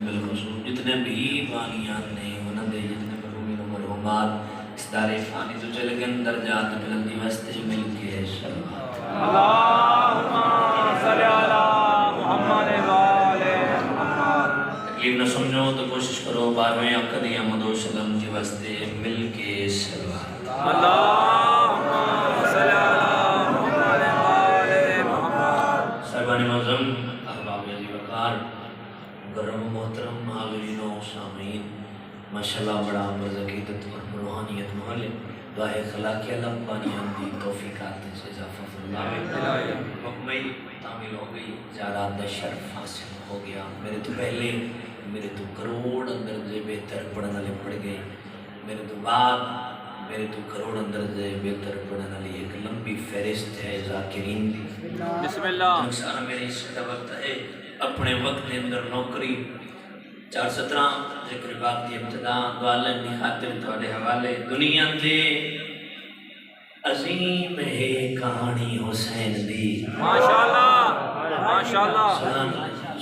بالخصوص جتنے بھی بانیان نے انہوں نے جتنے مرحومین و مرحومات اس دار فانی تو چل گئے درجات بلندی واسطے مل کے شرمات اللہم صلی علی محمد والے محمد۔ تکلیف نہ سمجھو تو کوشش کرو 12ویں عقد احمد و سلم کے واسطے مل کے شرمات اللہم صلی علی محمد والے محمد۔ صاحبان معظم احباب عزیز وقار گرم محترم حاضرین و سامعین ماشاءاللہ بڑا عقیدت اور روحانیت محل دعا خلاق علم بانیان دی توفیقات سے اضافہ فرمائے مکمل تعمیل ہو گئی زیارات دا شرف حاصل ہو گیا میرے تو پہلے میرے تو کروڑ اندر سے بہتر پڑھنے والے پڑھ گئے میرے تو بعد میرے تو کروڑ اندر سے بہتر پڑھنے والی ایک لمبی فہرست ہے ذاکرین دی بسم اللہ۔ سارا میرے اس کا وقت ہے اپنے وقت کے اندر نوکری 417 ذکر باق دی ابتدا دعالن دی خاطر تھوڑے حوالے دنیا دے عظیم ہے کہانی حسین دی ماشاءاللہ ماشاءاللہ۔ سلام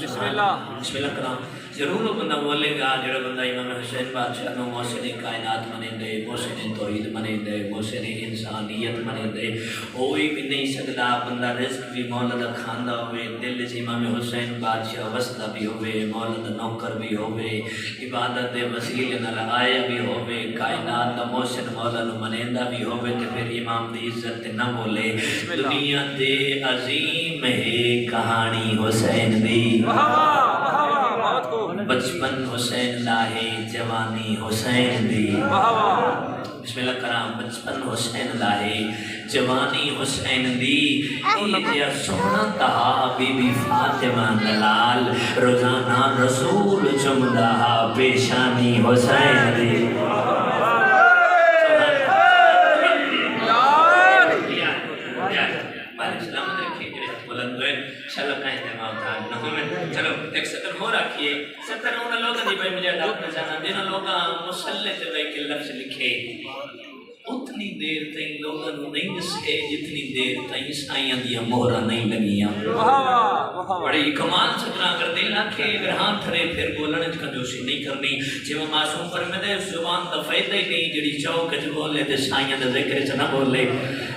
بسم اللہ۔ بسم اللہ کرام ضرور وہ بندہ بولے گا جڑا بندہ امام حسین بادشاہ نو محسن کائنات منے دے محسن توحید منے دے محسن انسانیت منے دے ہوئی بھی نہیں سکتا بندہ رزق بھی مولا دا کھاندہ ہوئے دل سے امام حسین بادشاہ وسطہ بھی ہوئے مولا دا نوکر بھی ہوئے عبادت وسیل نال آیا بھی ہوئے کائنات دا محسن مولا نو منیندہ بھی ہوئے تے پھر امام دی عزت نہ بولے دنیا دے عظیم ہے کہانی حسین دی بچپن حسین لاہے جوانی حسین دی بسم اللہ کرام بچپن حسین لاہے جوانی حسین دی ایجا سونا تہا بی بی فاطمہ نلال روزانہ رسول چمدہ پیشانی حسین دی چلو ایک سطر ہو رکھیے سطر انہوں لوگوں نے بھائی مجھے ڈاک نہ جانا دینا لوگاں مسلح سے بھائی کے لفظ لکھے اتنی دیر تائیں لوگوں نے نہیں نسکے جتنی دیر تائیں سائیاں دیا مہرہ نہیں لگیاں بڑی کمال سطرہ اگر دل آکھے اگر ہاتھ تھرے پھر بولنے کا جوشی نہیں کرنی جو معصوم پر میں دے زبان دا فائدہ ہی نہیں جڑی چوک جو بولے دے سائیاں دا ذکر سے نہ بولے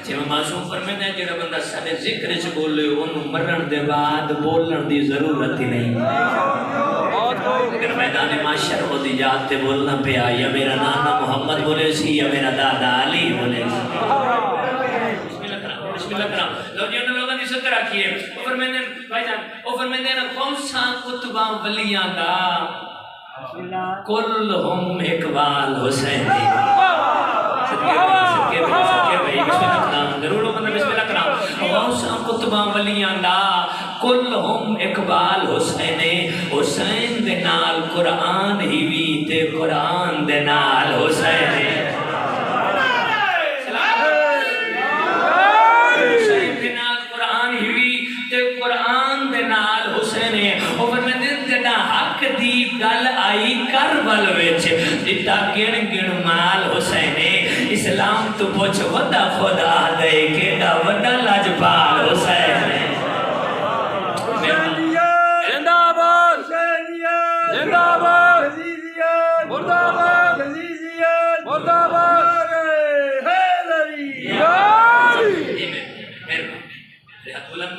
جو معصوم پر میں دے جڑا بندہ سارے ذکر سے بولے انہوں مرن دے بعد بولن دی ضرورت ہی نہیں اگر میدان معاشر ہو دی جاتے بولنا پہ آئی یا میرا نانا محمد بولے سی یا میرا دادا علی بولے سی بسم اللہ کرام لو جی انہوں لوگوں نے ستر آکھیے اوپر میں نے بھائی جان اوپر میں نے کون سا کتبہ ولیاں دا کل ہم اقبال حسین دی صدقے بھائی بسم اللہ کرام ضرور ہو بندہ بسم اللہ کرام کون سا کتبہ ولیاں دا کل ہم اقبال حسین حسین دے نال قرآن ہی وی تے قرآن دے نال حسین حسین دے نال قرآن ہی وی تے قرآن دے نال حسین اور میں جڑا حق دی گل آئی کربل وچ جتا گن گن مال حسین اسلام تو پوچھ ودا خدا دے کیڑا وڈا لاجپال حسین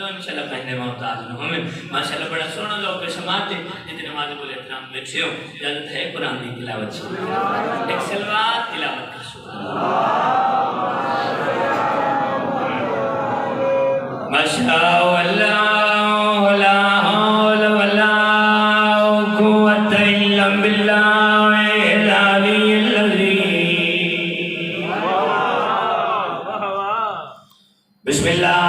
انشاءاللہ پہنے محتاج ہمیں ماشاءاللہ بڑا سونا لوگ پہ سماعت جتنے نماز بولے احترام بیٹھے ہو اجازت ہے قرآن کی تلاوت سے ایک سلوات تلاوت کر سکتا ماشاءاللہ لا حول ولا قوة الا بالله العلی العظیم بسم اللہ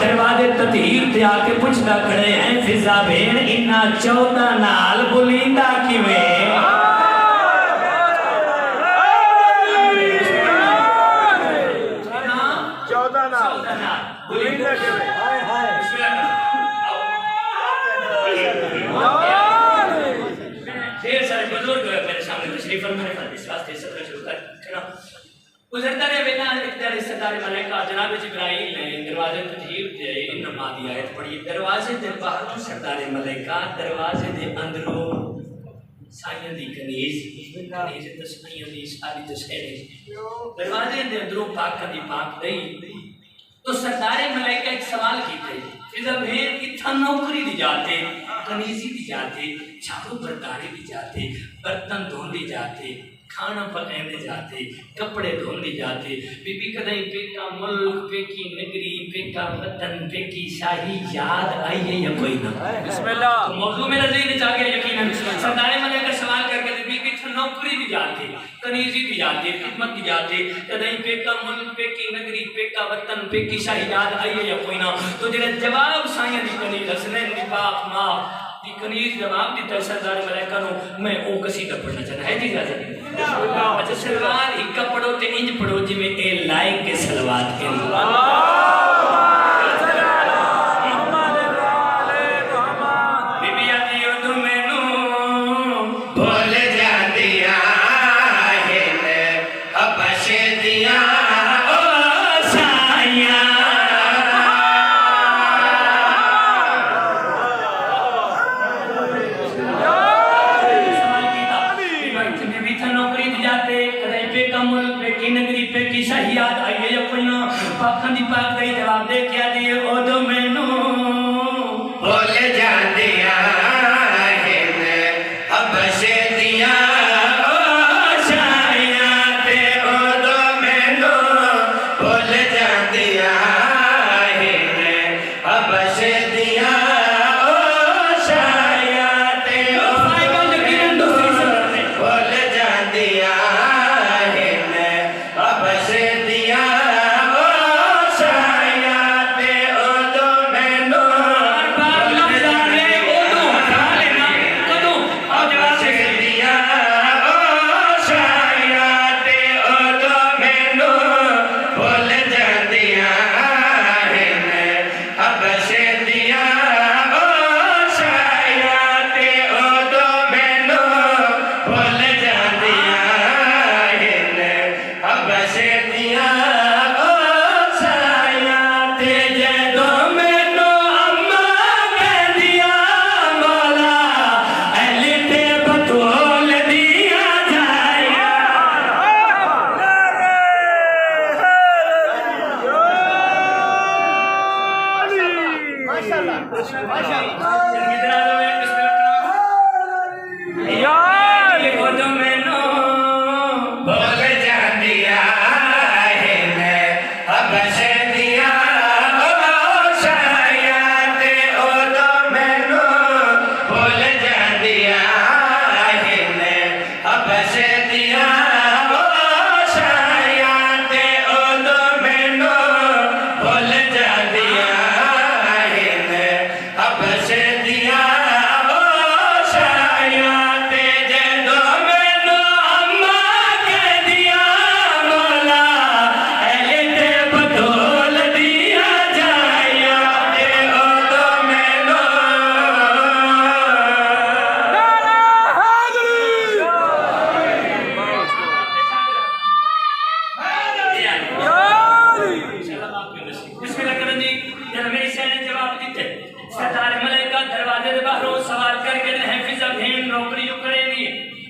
دروازے تطہیر تے آ کے پوچھدا کھڑے ہیں فضا بھین انہاں 14 نال بلیندہ کیویں 14 نال بلیندہ کیویں ہائے ہائے ڈھیر سارے بزرگ میرے سامنے تشریف فرمائے ہیں اس واسطے صدر شروع کرنا گزرتا رہے ویلا ایک در سردار ملائکہ جناب جبرائیل نے دروازے تطہیر تے ان نماز دی آیت پڑھی دروازے دے باہر سردار ملائکہ دروازے دے اندروں سائیں دی کنیز تسمائیں دی ساری تسہیریں دروازے دے اندروں پاک دی پاک دئی تو سردار ملائکہ ایک سوال کیتے فضا بھین اتھا نوکری دی جاتے کنیزی دی جاتے جھاڑو برداری دی جاتے برتن دھون دی جاتے کھانا پکائیں دے جاتے کپڑے دھون دی جاتے بی بی کدیں پیکا ملک پیکی نگری پیکا وطن پیکی شاہی یاد آئی ہے یا کوئی نہ بسم اللہ تو موضوع میرا ذہن چاہ گیا یقیناً سردار ملائکہ سوال کر کے بی بی اتھا نوکری دی جاتے کنیزی دی جاتے خدمت دی جاتے کدیں پیکا ملک پیکی نگری پیکا وطن پیکی شاہی یاد آئی ہے یا کوئی نہ تو جنہیں جواب سائیں دی کنیز حسنین دی پاک ماں دی کنیز جواب دیتا سردار ملائکہ نو میں او قصیدہ پڑھنا چاہتا ہے جی جاتے اچھا سلوات ہی کپڑوں تے انج پڑھو جی میں اے لائق کے سلوات کے بی بی آتی ادھو میں نو بھول جا دیا ہے حبش دیا او سائیاں نگری پہ کی شہیات آئیے یا کوئی نہ پاکن دی پاک گئی جواب دے کیا دیئے او دو میں نو بھول جا دیا ہے میں حبش دیا او شایات او دو میں نو بھول جا دیا ہے میں حبش دیا او شایات او آئے گا یقیناً دوسری سرد میں بھول جا دیا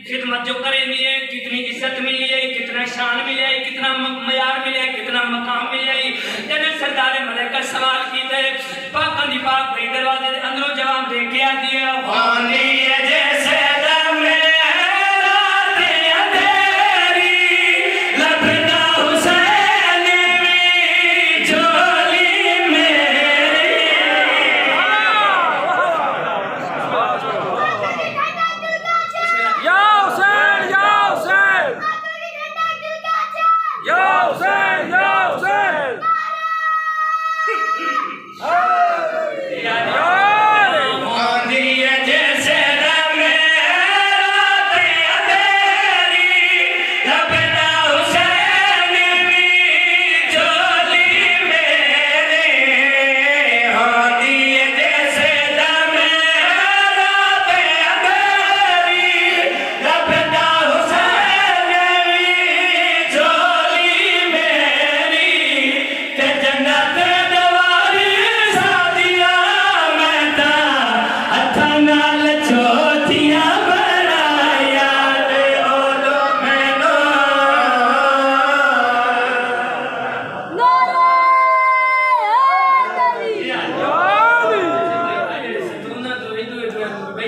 خدمت جو کرے ملے کتنی عزت ملی ہے کتنا شان ملے ہے کتنا معیار ملے ہے کتنا مقام ملے ہے جب سردار ملائکہ سوال کیتے پاک دی پاک بھئی دروازے دے اندروں جواب دے کیا دیا خوانی ہے جیسے دم رات اندھیری لبدا حسین بھی جھولی میری یا حسین یا حسین یا حسین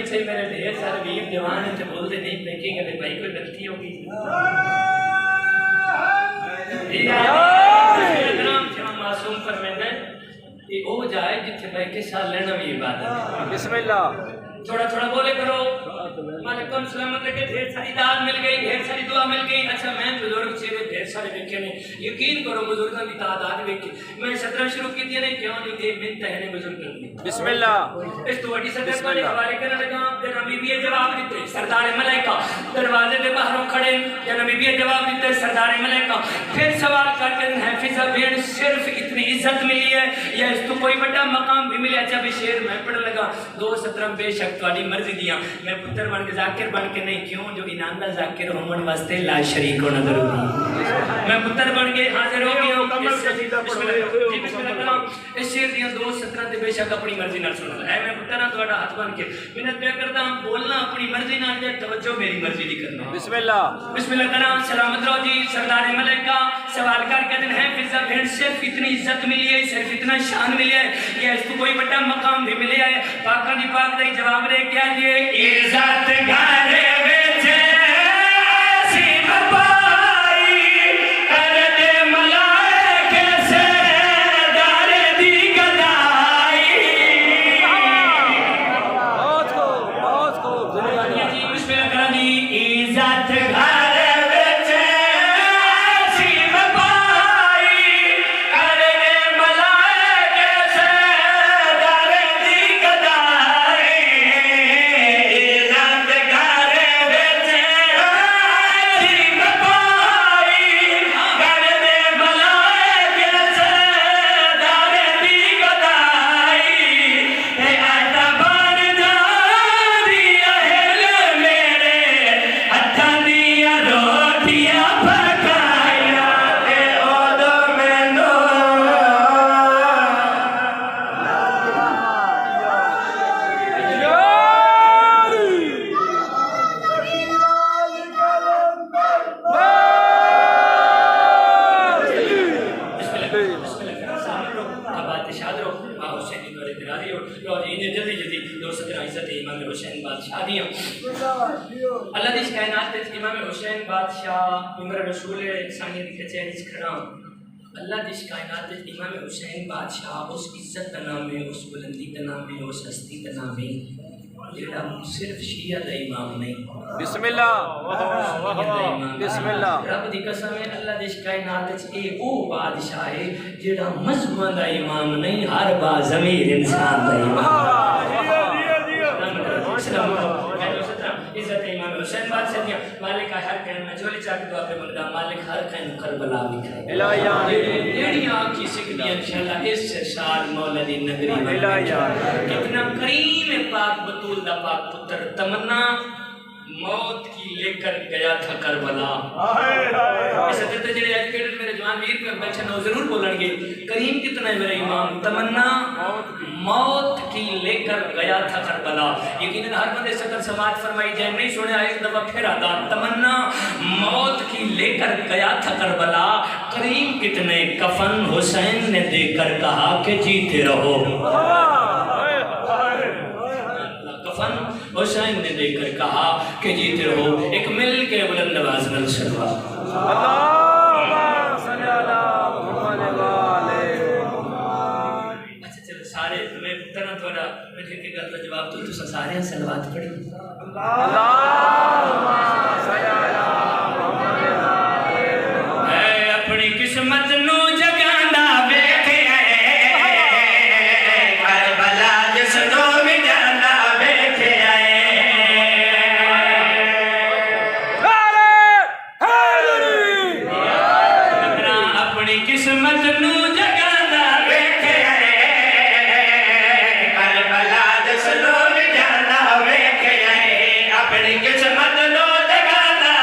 بیٹھے میرے ڈھیر سارے ویر جوان ہیں تے بولتے نہیں دیکھیں گے بھائی کوئی غلطی ہوگی معصوم فرمائے کہ وہ جائے جتھے بیٹھ کے سال لینا بھی عبادت ہے. بسم اللہ. تھوڑا تھوڑا بولے کرو. مالکم سلامت رکھے. ڈھیر ساری داد مل گئی, ڈھیر ساری دعا مل گئی. اچھا میں بزرگ چہرے ڈھیر سارے دیکھے نے, یقین کرو بزرگوں کی تعداد دیکھی. میں 17 شروع کی تھی نہیں کیوں نہیں تھے منت ہے بزرگ کی. بسم اللہ. اس تو بڑی صدر والے حوالے کرنے لگا. نبی بھی جواب دیتے سردار ملائکہ دروازے کے باہر کھڑے. نبی بھی جواب دیتے سردار ملائکہ. پھر سوال کر کے حافظہ بھیڑ صرف اتنی عزت ملی ہے یا اس تو کوئی بڑا مقام بھی ملے. اچھا بھی شیر میں پڑھ لگا 2:17 بے شک تواڈی مرضی دیاں. میں پتر بن کے ذاکر بن کے نہیں کیوں جو انان دا ذاکر ہون واسطے لا شریک ہونا ضروری. میں پتر بن کے حاضر ہو گیا ہوں. اس شیر دیاں 2:17 تے بے شک اپنی مرضی نال سن اے میں پتر ہاں تواڈا ہاتھ بن کے منت پہ کردا ہوں بولنا اپنی مرضی نال تے توجہ میری مرضی دی کرنا. بسم اللہ. بسم اللہ کرام. سلامت رہو جی سردار ملائکہ. سوال کر کے دن ہے فضا بھیڑ صرف اتنی عزت ملی ہے, صرف اتنا شان ملی ہے یا اس کو کوئی بڑا مقام بھی ملیا ہے. پاکاں دی پاک دا جواب دے کیا یہ عزت گھر وچ سی بپائی کر دے ملائکے سے دار دی گدائی. بہت خوب, بہت خوب. جی بسم اللہ کرام جی. عزت گھر اللہ دی کائنات تے امام حسین بادشاہ عمر رسول ثانی دی کچہری کھڑا. اللہ دی کائنات تے امام حسین بادشاہ اس عزت دا نام ہے, اس بلندی دا نام ہے, اس ہستی دا نام ہے جڑا صرف شیعہ دا امام نہیں. بسم اللہ. بسم اللہ. رب دی قسم ہے اللہ دی کائنات تے اے او بادشاہ ہے جڑا مذہب دا امام نہیں, ہر با ضمیر انسان دا امام. عزت امام حسین بادشاہ دیا مالک ہر کہیں میں جولی چاہ کے دعا پہ ملگا مالک ہر کہیں کربلا لکھائے لیڑی آنکھی سکھ دیا انشاءاللہ اس سال مولدی نگری کتنا کریم پاک بطول دا پاک پتر تمنا موت کی لے کر گیا تھا کربلا. اس حضرت جڑے ایجوکیٹڈ میرے جوان ویر پہ بچے نو ضرور بولن گے کریم کتنا ہے میرے امام. تمنا موت کی لے کر گیا تھا کربلا. یقیناً ہر بندے سکر سماعت فرمائی جائے نہیں سنے ایک دفعہ پھر آدھا. تمنا موت کی لے کر گیا تھا کربلا. کریم کتنے کفن حسین نے دے کر کہا کہ جیتے رہو. کفن حسین نے دے کر کہا کہ جیتے رہو. ایک مل کے بلند آواز نال سلوا اللہم صلی اللہ محمد والے. اچھا چلو سارے میں طرح تھوڑا میں کہ گل کا جواب تو تسا سارے صلوات پڑھو. اللہم صلی اللہ محمد والے. اے اپنی قسمت نو جگاندا ویکھے کربلا جس نو مٹاندا ویکھے اپنی قسمت نو جگاندا ویکھے کربلا جس نو مٹاندا ویکھے اپنی قسمت نو جگاندا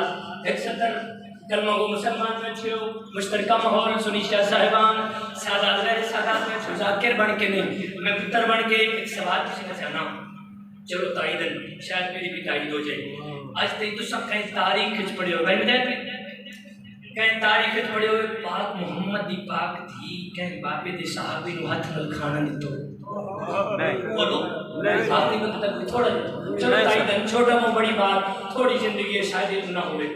بعد 71 کلمہ کو مسلمان میں چھو مشترکہ ماحول سنی شاہ صاحبان سادات غیر سادات میں چھو ذاکر بن کے نہیں میں پتر بن کے ایک سوال کسی کا چاہنا چلو تائیدن شاید میری بھی تائید ہو جائے آج تک تو سب کہیں تاریخ کچھ پڑے ہو بھائی مجھے کہیں تاریخ کچھ پڑے ہوئے پاک محمد دی پاک تھی کہیں باپے دے صحابی نو ہاتھ نل کھانا نہیں تو بولو آخری وقت تک تھوڑا چلو تائیدن چھوٹا مو بڑی بات تھوڑی زندگی ہے شاید یہ نہ ہوئے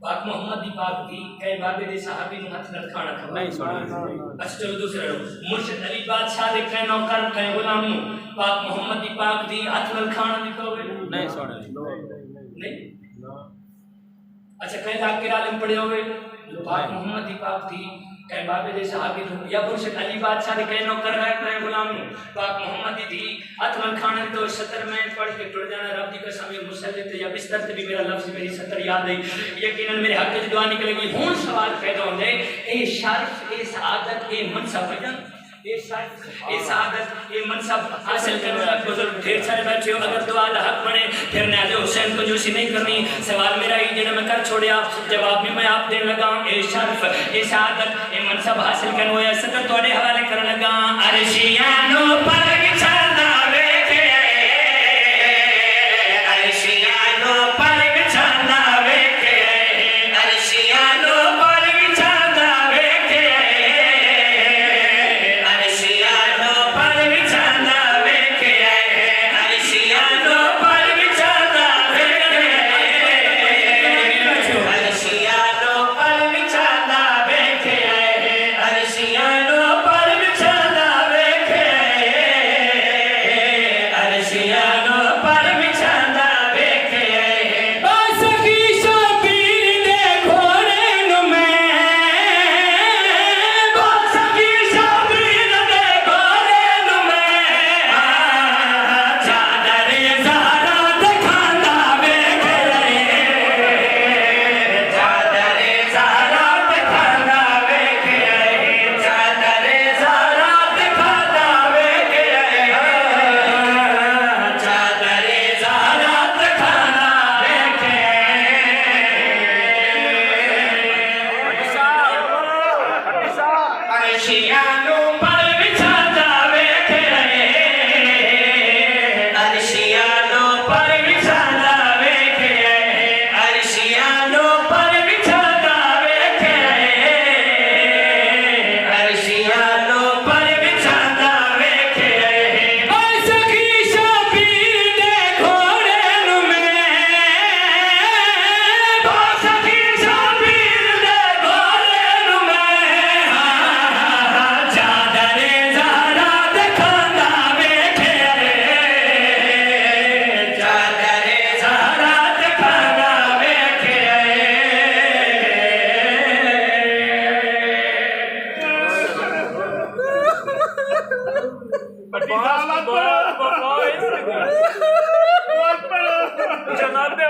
پاک محمد دی پاک تھی کہیں باپے دے صحابی نو ہاتھ نل کھانا کھا اچھا چلو دوسرا رو مرشد علی بادشاہ دے کہیں نوکر کہیں غلام پاک محمد دی پاک تھی ہاتھ نل کھانا نہیں تو نہیں نہیں اچھا کہیں ذاکر عالم پڑے ہوئے پاک محمد دی پاک تھی کہیں بابے دے صحابی تھو یا مرشد علی بادشاہ دے کہیں نوکر ہے کہیں غلام پاک محمد دی تھی اتمن کھانے تو 70 میں پڑھ کے ٹوٹ جانا رب دی قسم یہ مسلط یا بستر تے بھی میرا لفظ میری 70 یاد ہے یقیناً میرے حق وچ دعا نکلے گی ہن سوال پیدا ہوندے اے شرف اے سعادت اے منصب ہے اے سعادت اے منصب حاصل کرنے والا بزرگ ڈھیر سارے بیٹھے ہو اگر دعا دا حق بنے پھر نیاز حسین کو جوسی نہیں کرنی سوال میرا ہی جنہیں میں کر چھوڑیا جواب بھی میں آپ دین لگا اے شرف اے سعادت اے منصب حاصل کرنے والا صدر توڑے حوالے کرنے لگا عرشیانو پر بچھانا بیٹھے عرشیانو پر بچھانا بیٹھے عرشیانو پر بچھانا بیٹھے جناب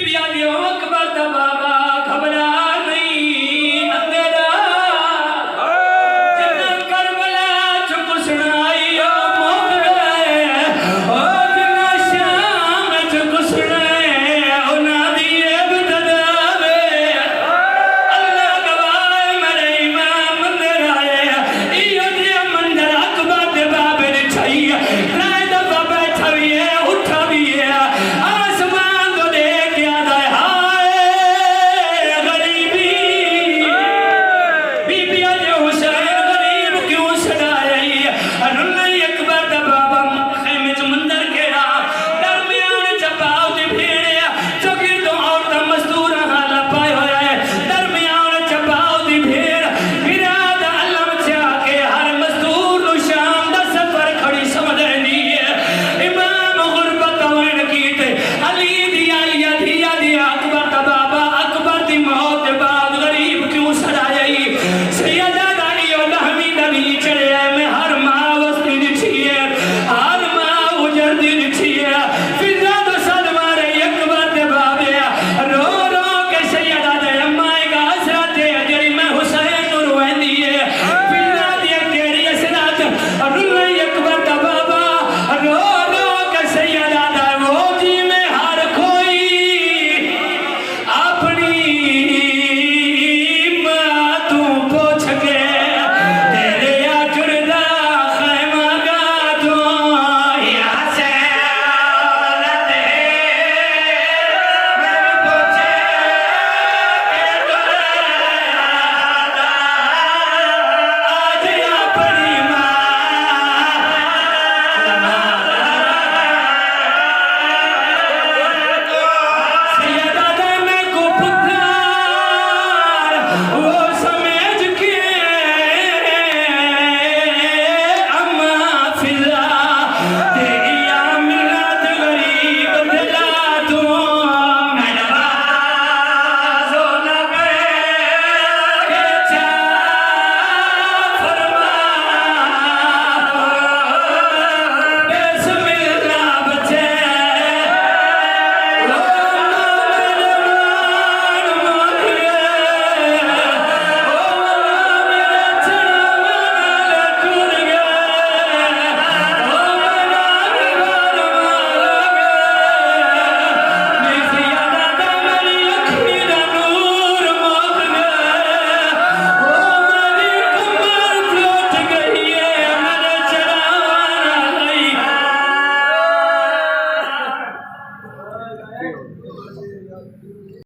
بی بی آدھی اکبر دباب